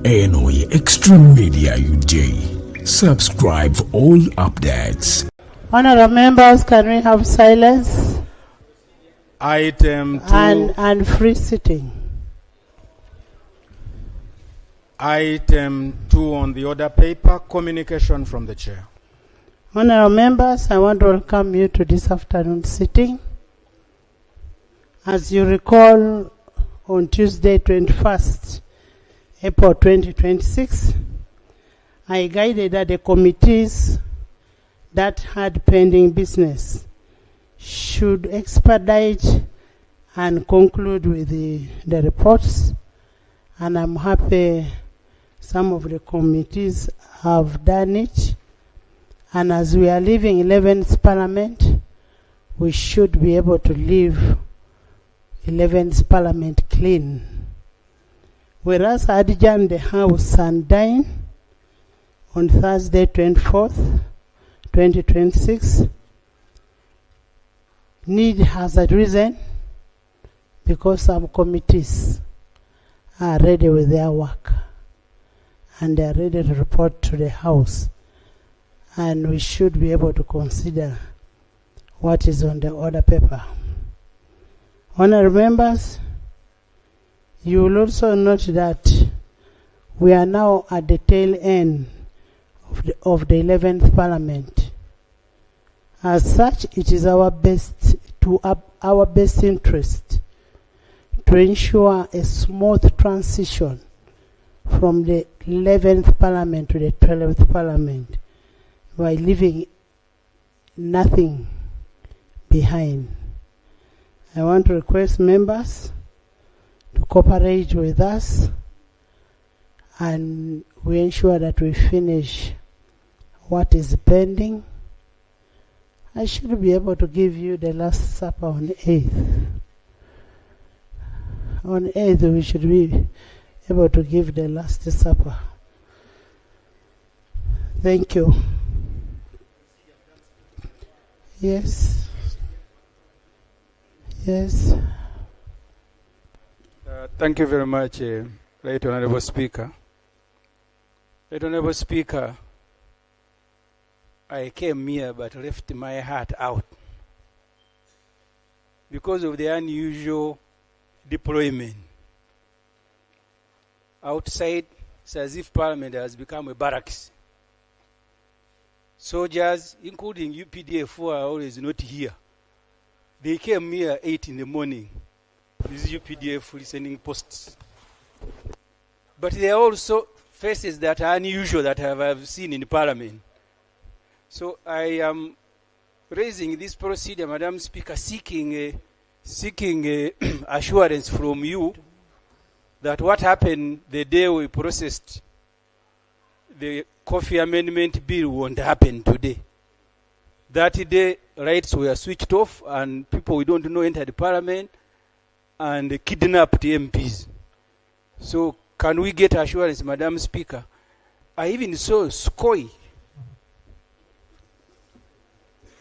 Enoy Extreme Media UJ. Subscribe for all updates. Honorable members, can we have silence? Item 2. And free sitting. Item 2 on the order paper, communication from the chair. Honorable members, I want to welcome you to this afternoon sitting. As you recall, on Tuesday, 21st April 2026, I guided that the committees that had pending business should expedite and conclude with the reports, and I'm happy some of the committees have done it. And as we are leaving 11th Parliament, we should be able to leave 11th Parliament clean. Whereas I adjourned the House and dine on Thursday, 24th, 2026, need has arisen because some committees are ready with their work and they are ready to report to the House, and we should be able to consider what is on the order paper. Honourable members, you will also note that we are now at the tail end of the 11th Parliament. As such, it is our best interest to ensure a smooth transition from the 11th Parliament to the 12th Parliament by leaving nothing behind. I want to request members to cooperate with us and we ensure that we finish what is pending. I should be able to give you the Last Supper on the 8th. On the 8th, we should be able to give the Last Supper. Thank you. Yes. Yes. Thank you very much, Right Honorable Speaker. Right Honorable Speaker, I came here but left my heart out because of the unusual deployment. Outside, it's as if Parliament has become a barracks. Soldiers, including Updf, who are always not here, they came here 8 in the morning. This is Updf listening posts. But there are also faces that are unusual that I have seen in Parliament. So I am raising this procedure, Madam Speaker, seeking assurance from you that what happened the day we processed the Coffee Amendment Bill won't happen today. That day, rights were switched off and people we don't know entered Parliament and kidnapped MPs. So can we get assurance, Madam Speaker? I even saw SCOI.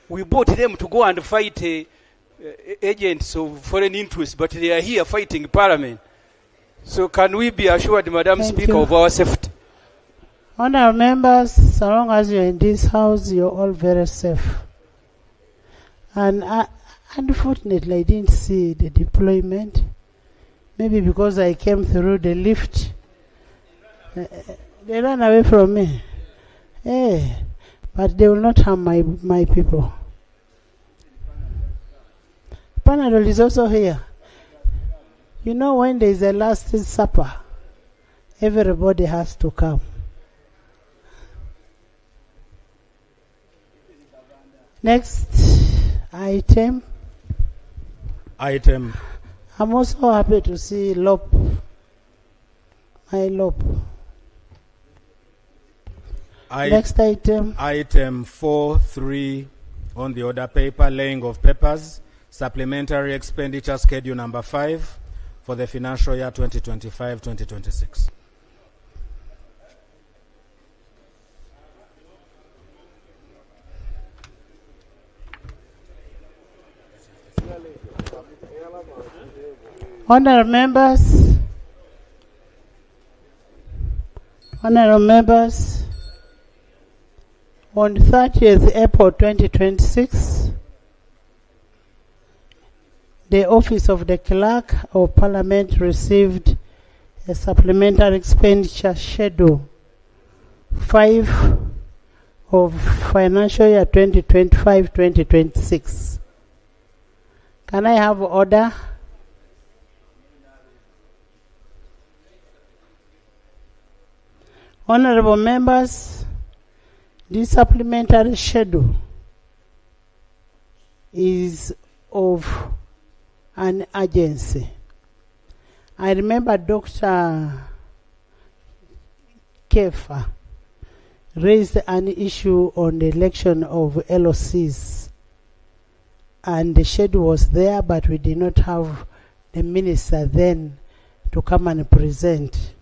We bought them to go and fight agents of foreign interests, but they are here fighting Parliament. So can we be assured, Madam Speaker, of our safety? Honourable members, so long as you're in this house, you're all very safe. And unfortunately, I didn't see the deployment. Maybe because I came through the lift. They ran away from me. But they will not harm my people. Panadol is also here. You know, when there is a Last Supper, everybody has to come. Next item. I'm also happy to see Lop. My Lop. Next item. Item 4.3 on the order paper, laying of papers, supplementary expenditure schedule number 5 for the financial year 2025-2026. Honourable members, Honorable members, on 30th April 2026, the Office of the Clerk of Parliament received a supplementary expenditure schedule 5 of financial year 2025-2026. Can I have order? Honorable members, this supplementary schedule is of an agency. I remember Dr. Kefa raised an issue on the election of LOCs, and the schedule was there, but we did not have the minister then to come and present.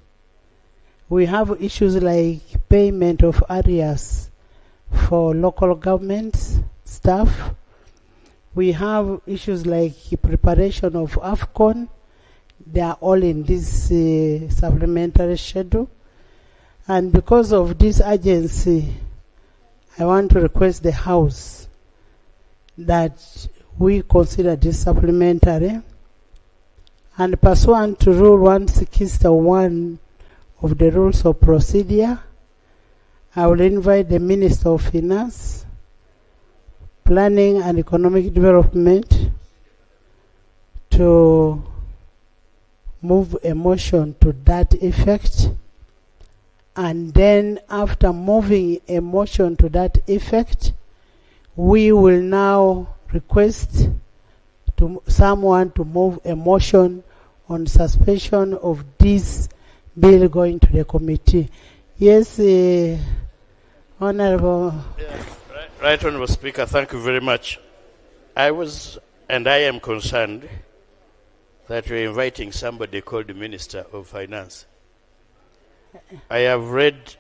We have issues like payment of arrears for local government staff. We have issues like preparation of AFCON. They are all in this supplementary schedule. And because of this agency, I want to request the House that we consider this supplementary. And pursuant to Rule 161 of the Rules of Procedure, I will invite the Minister of Finance, Planning and Economic Development to move a motion to that effect. And then after moving a motion to that effect, we will now request someone to move a motion on suspension of this bill going to the committee. Yes, Honorable. Yeah, right, Honorable Speaker, thank you very much. I am concerned that you're inviting somebody called the Minister of Finance. I have read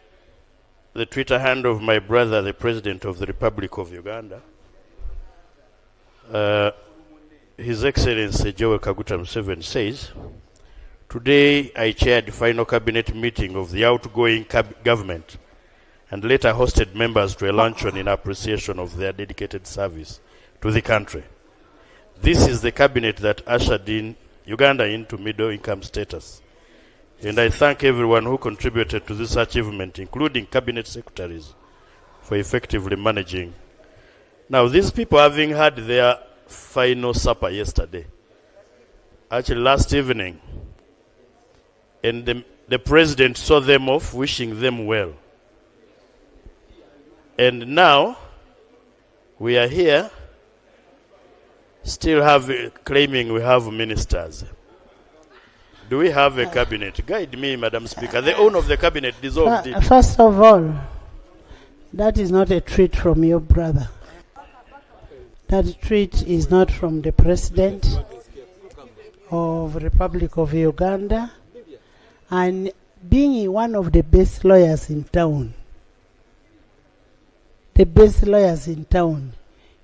the Twitter handle of my brother, the President of the Republic of Uganda. His Excellency Joel Kaguta Museveni says, "Today I chaired the final cabinet meeting of the outgoing government and later hosted members to a luncheon in appreciation of their dedicated service to the country. This is the cabinet that ushered in Uganda into middle income status. And I thank everyone who contributed to this achievement, including cabinet secretaries, for effectively managing." Now, these people, having had their final supper yesterday, actually last evening, and the president saw them off, wishing them well. And now, we are here, still claiming we have ministers. Do we have a cabinet? Guide me, Madam Speaker. The owner of the cabinet dissolved it. First of all, that is not a treat from your brother. That treat is not from the President of the Republic of Uganda. And being one of the best lawyers in town,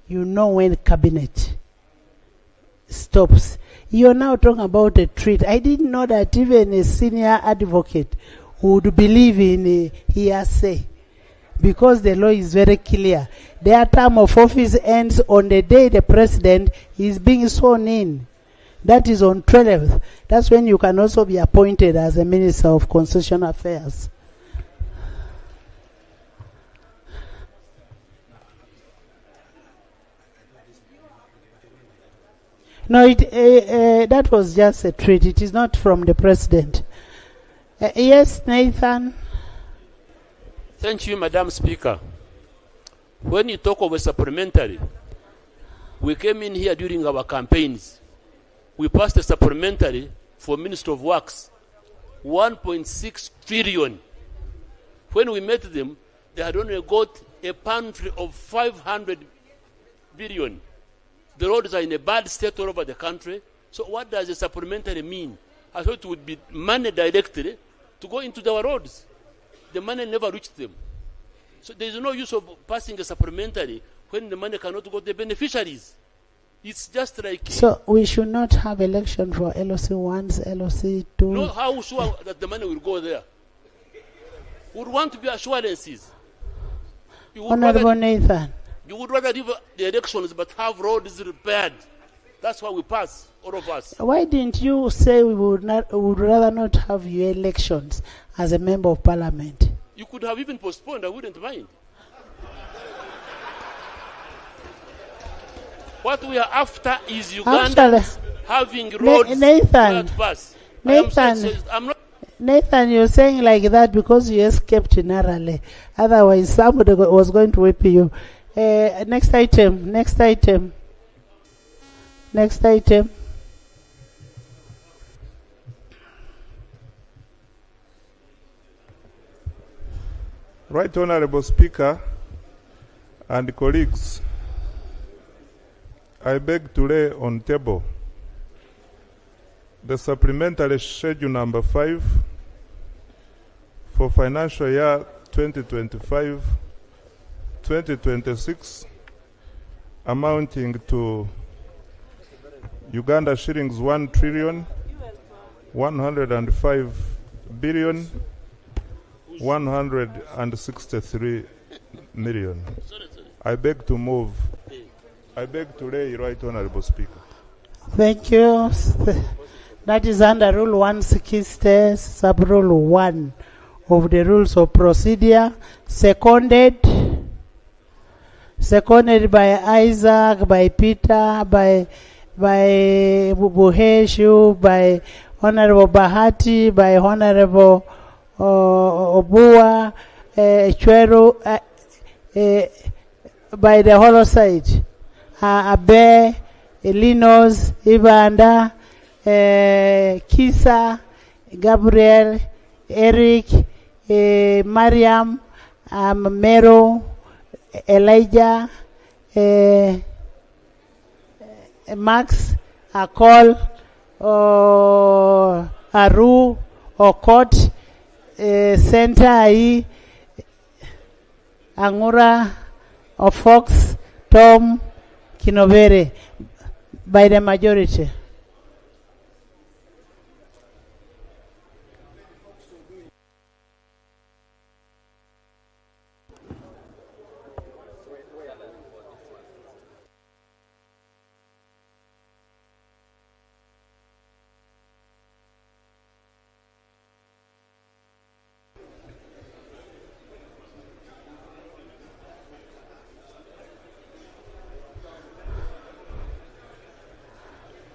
you know when cabinet stops. You're now talking about a treat. I didn't know that even a senior advocate would believe in hearsay, because the law is very clear. Their term of office ends on the day the president is being sworn in. That is on 12th. That's when you can also be appointed as a Minister of Constitutional Affairs. No, that was just a treat. It is not from the President. Yes, Nathan. Thank you, Madam Speaker. When you talk of a supplementary, we came in here during our campaigns. We passed a supplementary for Minister of Works, 1.6 trillion. When we met them, they had only got a pantry of 500 billion. The roads are in a bad state all over the country. So what does a supplementary mean? I thought it would be money directly to go into our roads. The money never reached them. So there is no use of passing a supplementary when the money cannot go to the beneficiaries. It's just like... So we should not have election for LOC 1s, LOC 2. No, how sure that the money will go there? would want to be assurances. Honorable Nathan. You would rather leave the elections but have roads repaired. That's why we pass, all of us. Why didn't you say we would rather not have your elections as a member of parliament? You could have even postponed, I wouldn't mind. What we are after is Ugandans having roads Nathan, to pass. Nathan, you're saying like that because you escaped narrowly. Otherwise, somebody was going to whip you. Next item. Right Honorable Speaker and colleagues, I beg to lay on table the supplementary schedule number 5 for financial year 2025-2026 amounting to Uganda shillings 1 trillion 105 billion 163 million. I beg to move. I beg to lay, Right Honorable Speaker. Thank you. That is under Rule 160, Sub-Rule 1 of the Rules of Procedure. Seconded by Isaac, by Peter, by Buheshu, by Honorable Bahati, by Honorable Obua, Chweru, by the hollow side. Abe, Linos, Ibanda, Kisa, Gabriel, Eric, Mariam, Mero, Elijah, Max, Akol, Aru, Okot, Sentai, Angura, Fox, Tom, Kinovere, by the majority.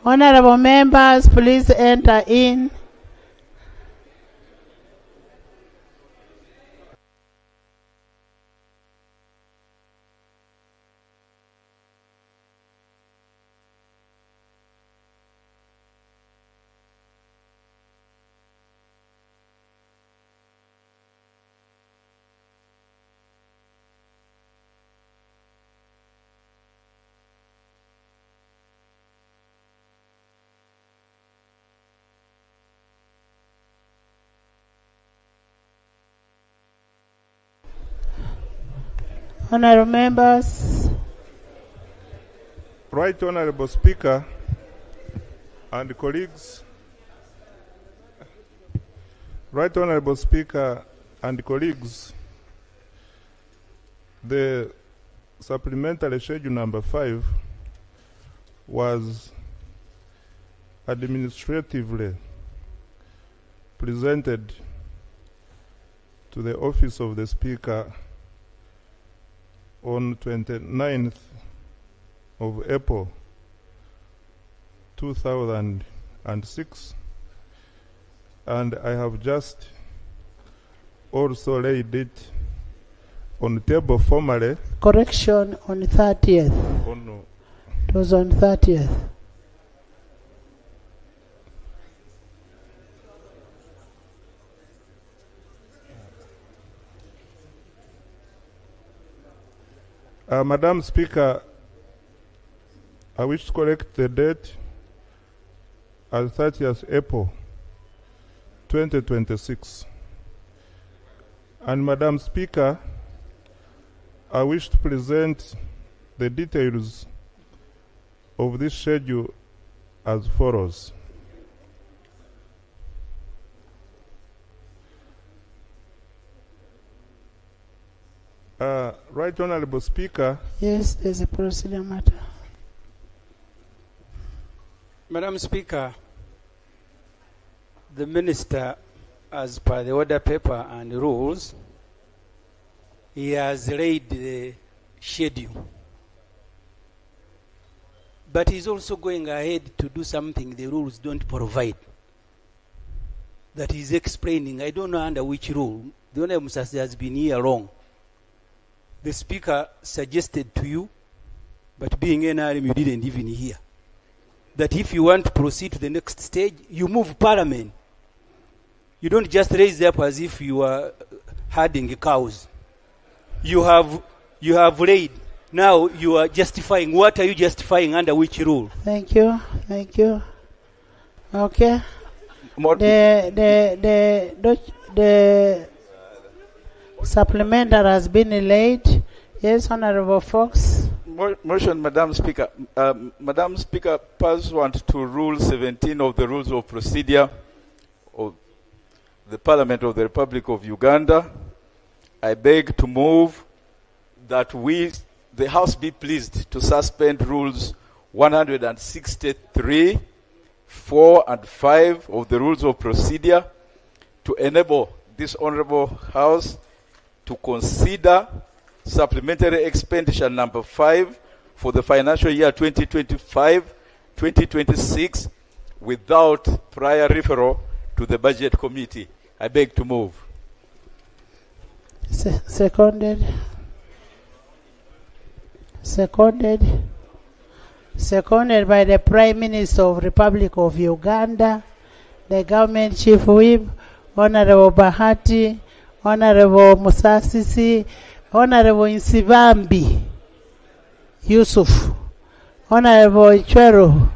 Honorable members, please enter in. Honorable members. Right Honorable Speaker and colleagues. Right Honorable Speaker and colleagues, the supplementary schedule number 5 was administratively presented to the office of the Speaker on 29th of April 2006, and I have just also laid it on the table formally. Correction, on 30th. Oh no. It was on 30th. Madam Speaker, I wish to correct the date as 30th April 2026. And Madam Speaker, I wish to present the details of this schedule as follows. Right Honorable Speaker, Yes, there's a procedure matter. Madam Speaker, the Minister, as per the order paper and rules, he has laid the schedule. But he's also going ahead to do something the rules don't provide. That he's explaining. I don't know under which rule. The Honorable Musasi has been here wrong. The Speaker suggested to you, but being NRM, you didn't even hear, that if you want to proceed to the next stage, you move Parliament. You don't just raise up as if you are herding cows. You have laid. Now you are justifying. What are you justifying under which rule? Thank you. Thank you. Okay. The supplementary has been laid. Yes, Honorable Fox. Motion, Madam Speaker. Madam Speaker, pursuant to Rule 17 of the Rules of Procedure of the Parliament of the Republic of Uganda, I beg to move that the House be pleased to suspend Rules 163, 4 and 5 of the Rules of Procedure to enable this Honorable House to consider supplementary expenditure number 5 for the financial year 2025-2026 without prior referral to the Budget Committee. I beg to move. Seconded. Seconded by the Prime Minister of Republic of Uganda, the Government Chief Whip, Honorable Bahati, Honorable Musasisi, Honorable Insibambi Yusuf, Honorable Ichwero,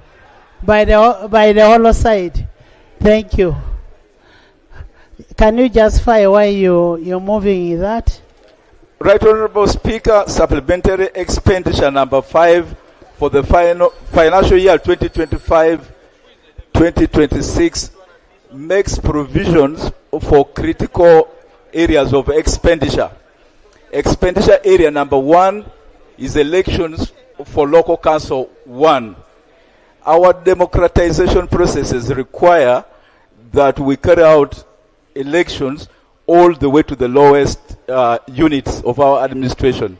by the hollow side. Thank you. Can you justify why you're moving that? Right Honorable Speaker, supplementary expenditure number 5 for the financial year 2025-2026 makes provisions for critical areas of expenditure. Expenditure area number 1 is elections for local council 1. Our democratization processes require that we carry out elections all the way to the lowest units of our administration.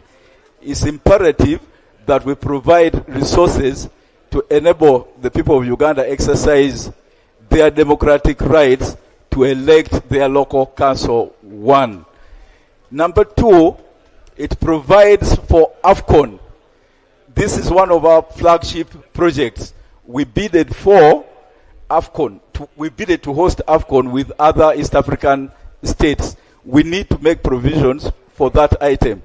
It's imperative that we provide resources to enable the people of Uganda exercise their democratic rights to elect their local council 1. Number 2, it provides for AFCON. This is one of our flagship projects. We bidded for AFCON. We bidded to host AFCON with other East African states. We need to make provisions for that item.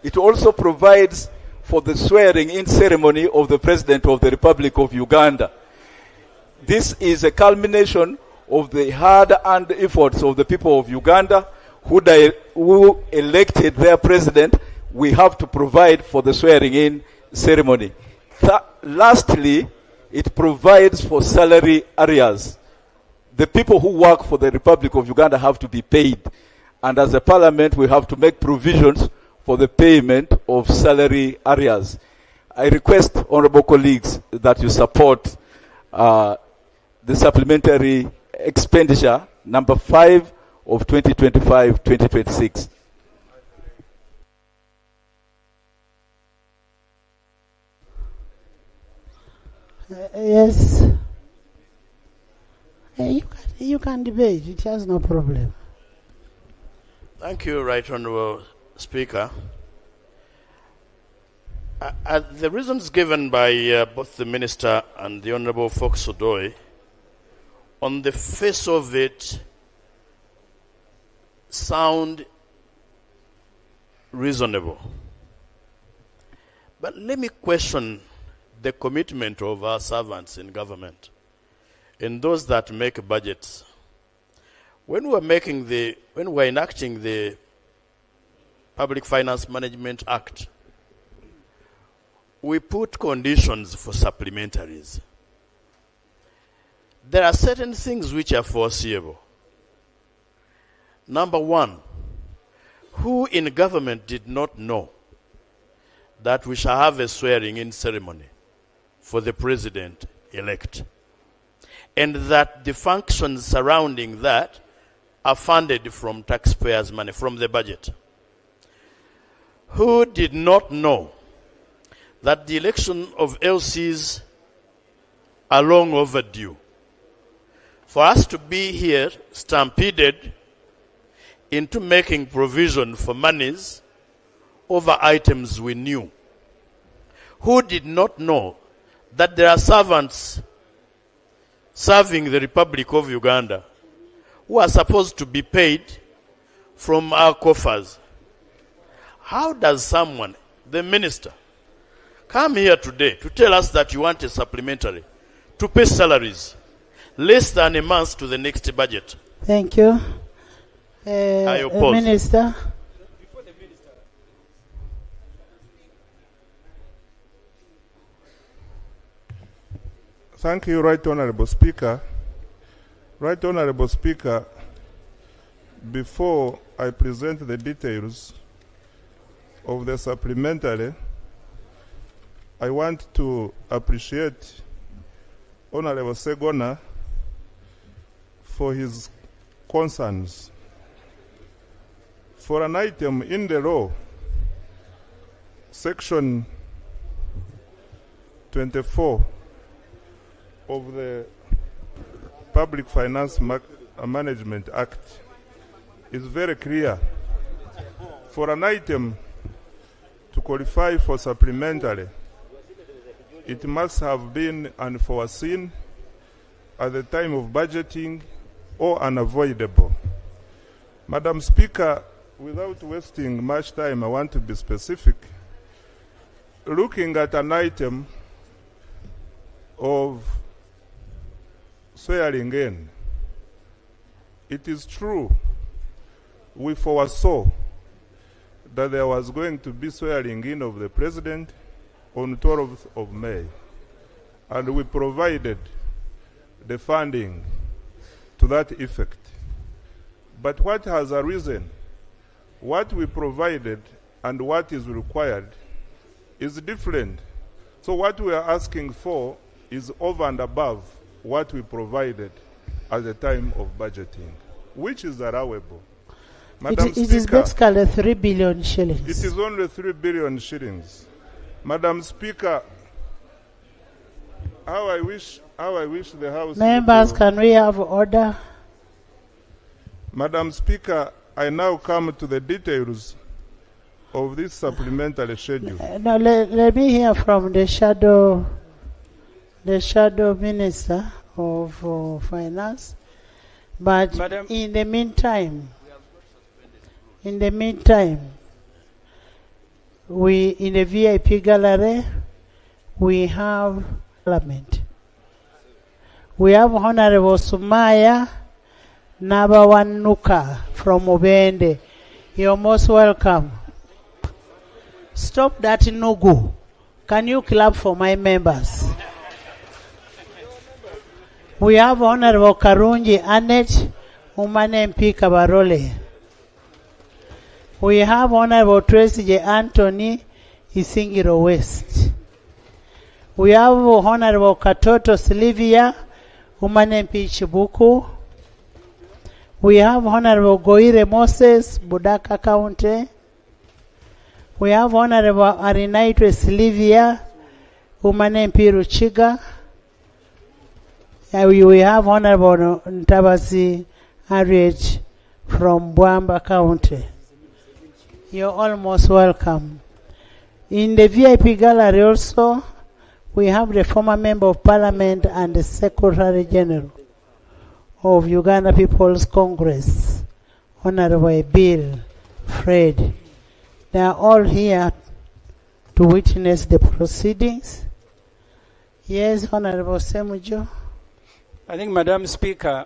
It also provides for the swearing-in ceremony of the President of the Republic of Uganda. This is a culmination of the hard-earned efforts of the people of Uganda who elected their president. We have to provide for the swearing-in ceremony. Lastly, it provides for salary arrears. The people who work for the Republic of Uganda have to be paid. And as a parliament, we have to make provisions for the payment of salary arrears. I request, honorable colleagues, that you support the supplementary expenditure number 5 of 2025-2026. Yes. You can debate. It has no problem. Thank you, Right Honorable Speaker. The reasons given by both the Minister and the Honorable Fox Odoi, on the face of it, sound reasonable. But let me question the commitment of our servants in government and those that make budgets. When we're enacting the Public Finance Management Act, we put conditions for supplementaries. There are certain things which are foreseeable. Number 1, Who in government did not know that we shall have a swearing-in ceremony for the president-elect, and that the functions surrounding that are funded from taxpayers' money, from the budget? Who did not know that the election of LCs are long overdue? For us to be here stampeded into making provision for monies over items we knew. Who did not know that there are servants serving the Republic of Uganda who are supposed to be paid from our coffers? How does someone, the minister, come here today to tell us that you want a supplementary to pay salaries less than a month to the next budget? Thank you. I oppose. Minister. Thank you, Right Honorable Speaker. Right Honorable Speaker, before I present the details of the supplementary, I want to appreciate Honorable Ssegona for his concerns. For an item in the law, Section 24 of the Public Finance Management Act is very clear. For an item to qualify for supplementary, it must have been unforeseen at the time of budgeting or unavoidable. Madam Speaker, without wasting much time, I want to be specific. Looking at an item of swearing in, it is true we foresaw that there was going to be swearing in of the president on 12th of May, and we provided the funding to that effect. But what has arisen, what we provided and what is required is different. So what we are asking for is over and above what we provided at the time of budgeting, which is allowable. Madam It is basically 3 billion shillings. It is only 3 billion shillings. Madam Speaker, how I wish the House... Members, can we have order? Madam Speaker, I now come to the details of this supplementary schedule. Now let me hear from the shadow minister of finance. But Madam, in the meantime, we in the VIP gallery we have parliament. We have Honorable Sumaya Nabawanuka from Obende. You're most welcome. Stop that Nugu. Can you clap for my members? We have Honorable Karunji Annette Umane MP Kabarole. We have Honorable Tracy J. Anthony Isingiro West. We have Honorable Katoto Sylvia Umane MP Chibuku. We have Honorable Goire Moses Budaka County. We have Honorable Arinaitwe Sylvia Umane MP Ruchiga. We have Honorable Ntabasi Harriet from Bwamba County. You're almost welcome. In the VIP gallery also, we have the former Member of Parliament and the Secretary General of Uganda People's Congress, Honorable Bill Fred. They are all here to witness the proceedings. Yes, Honorable Ssemuju. I think, Madam Speaker,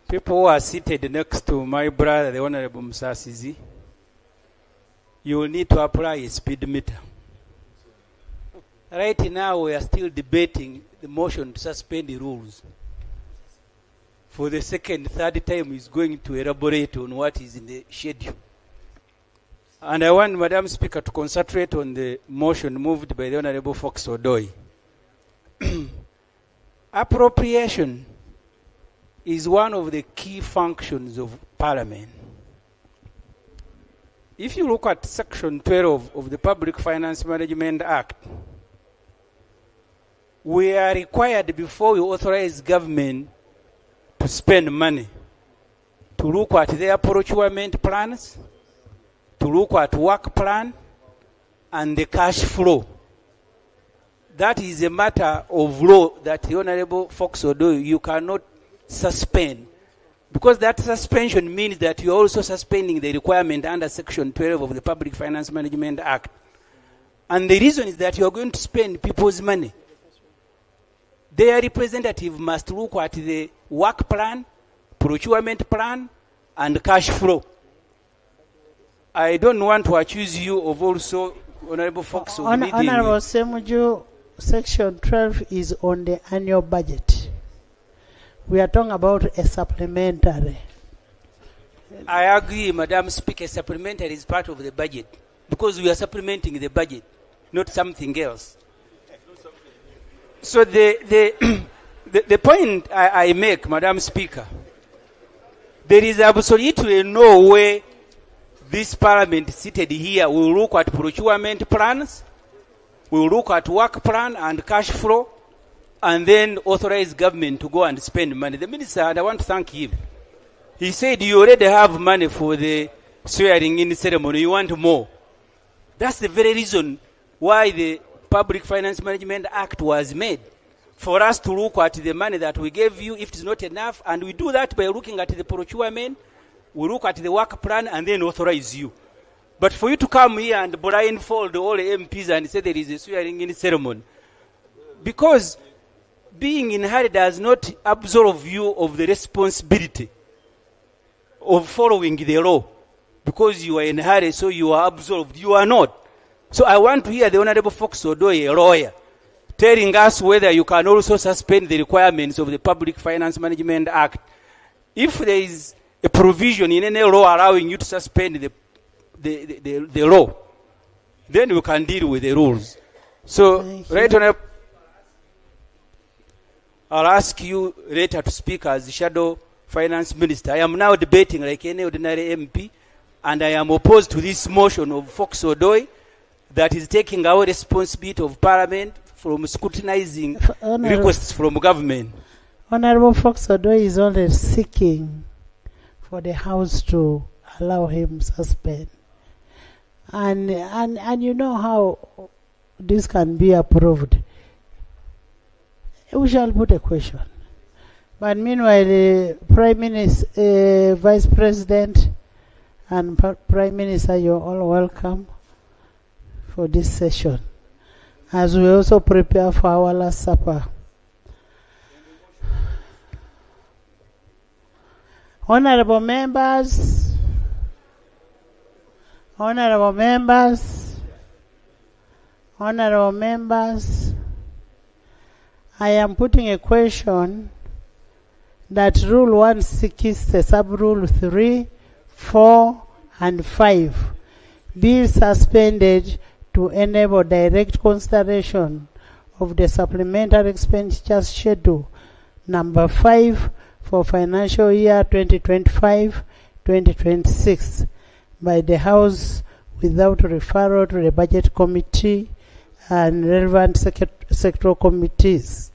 people who are seated next to my brother, the Honorable Musasizi, you will need to apply a speed meter. Right now, we are still debating the motion to suspend the rules for the second, third time is going to elaborate on what is in the schedule. And I want Madam Speaker to concentrate on the motion moved by the Honorable Fox Odoi. Appropriation is one of the key functions of Parliament. If you look at Section 12 of the Public Finance Management Act, we are required, before we authorize government to spend money, to look at their procurement plans, to look at work plan, and the cash flow. That is a matter of law that the Honorable Fox Odoi, you cannot suspend. Because that suspension means that you are also suspending the requirement under Section 12 of the Public Finance Management Act. And the reason is that you are going to spend people's money. Their representative must look at the work plan, procurement plan, and cash flow. I don't want to accuse you of also, Honorable Fox, of leading. Honorable Ssemuju, Section 12 is on the annual budget. We are talking about a supplementary. I agree, Madam Speaker, supplementary is part of the budget because we are supplementing the budget, not something else. So the point I make, Madam Speaker, there is absolutely no way this Parliament seated here will look at procurement plans, will look at work plan and cash flow, and then authorize government to go and spend money. The minister, and I want to thank him, he said you already have money for the swearing in ceremony, you want more. That's the very reason why the Public Finance Management Act was made, for us to look at the money that we gave you, if it's not enough, and we do that by looking at the procurement, we look at the work plan, and then authorize you. But for you to come here and blindfold all the MPs and say there is a swearing in ceremony, because being in hurry does not absolve you of the responsibility of following the law. Because you are in hurry, so you are absolved. You are not. So I want to hear the Honorable Fox Odoi, a lawyer, telling us whether you can also suspend the requirements of the Public Finance Management Act. If there is a provision in any law allowing you to suspend the law, then we can deal with the rules. So, right on, I'll ask you later to speak as the Shadow Finance Minister. I am now debating like any ordinary MP, and I am opposed to this motion of Fox Odoi that is taking our responsibility of Parliament from scrutinizing requests from government. Honorable Fox Odoi is only seeking for the House to allow him suspend. And you know how this can be approved. We shall put a question. But meanwhile, the Prime Minister, Vice President, and Prime Minister, you're all welcome for this session, as we also prepare for our last supper. Honorable members, honorable members, honorable members, I am putting a question that Rule 160, Sub-Rule 3, 4, and 5 be suspended to enable direct consideration of the supplementary expenditure schedule number 5 for financial year 2025-2026 by the House without referral to the Budget Committee and relevant sectoral committees.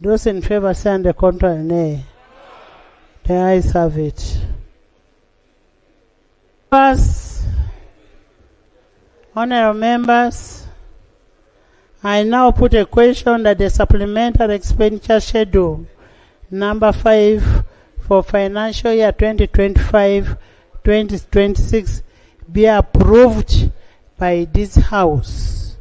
Those in favor say and the contrary nay. The ayes have it. Honorable members, I now put a question that the supplementary expenditure schedule number 5 for financial year 2025-2026 be approved by this House.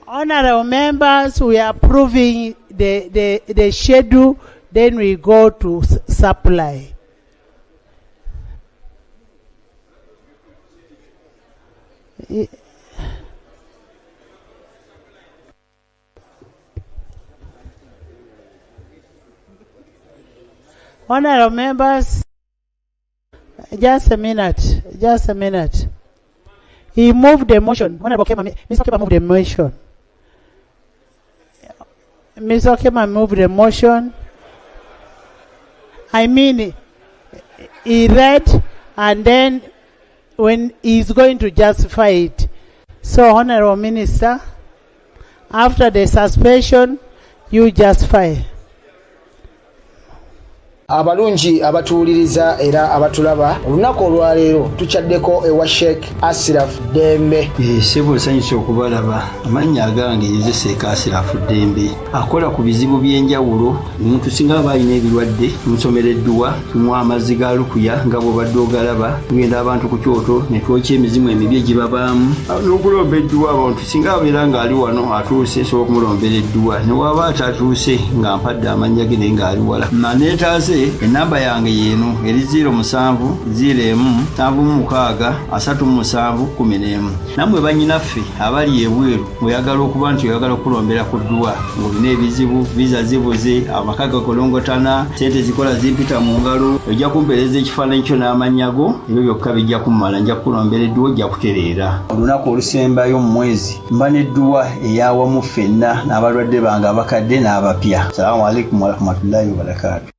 Honorable members, we are approving the schedule, then we go to supply. Honorable members, just a minute. He moved the motion. Honorable Kema, Mr. Kema moved the motion. Mr. Kema moved the motion. I mean, he read, and then when he's going to justify it. So, Honorable Minister, after the suspension, you justify. Abalungi abatuuliriza era abatulaba olunaku olwaleero tuchaddeko ewa Sheikh Asiraf Dembe. Sebo sanyise okubalaba amannya agange yeze Sheikh Asiraf Dembe akola ku bizibu by'enjawulo. Omuntu singa aba alina ebirwadde musomereddwa tumwa amazzi ga lukuya nga bw'obadde ogalaba tugenda abantu ku kyoto ne twokya emizimu emibi egibabaamu n'okulomba edduwa. Abantu singa abeera ng'ali wano atuuse sobola okumulombera edduwa ne waba atatuuse nga mpadde amannya ge naye ng'ali wala neetaase enamba yange yeno eri 0707363711. Namwe bannyinaffe abali ebweru oyagala okuba nti oyagala okulombera ku dduwa ng'olina ebizibu viza zibuze amaka gakolongotana sente zikola zimpita mu ngalo ojja kumpeereza ekifaananyi kyo n'amannya go ebyo byokka bijja kummala nja kukulombera edduwa ojja kutereera. Olunaku olusembayo mu mwezi mba n'edduwa eyawamu ffenna n'abalwadde bange abakadde n'abapya. Salaamu alaikum warahmatullahi wabarakatuh.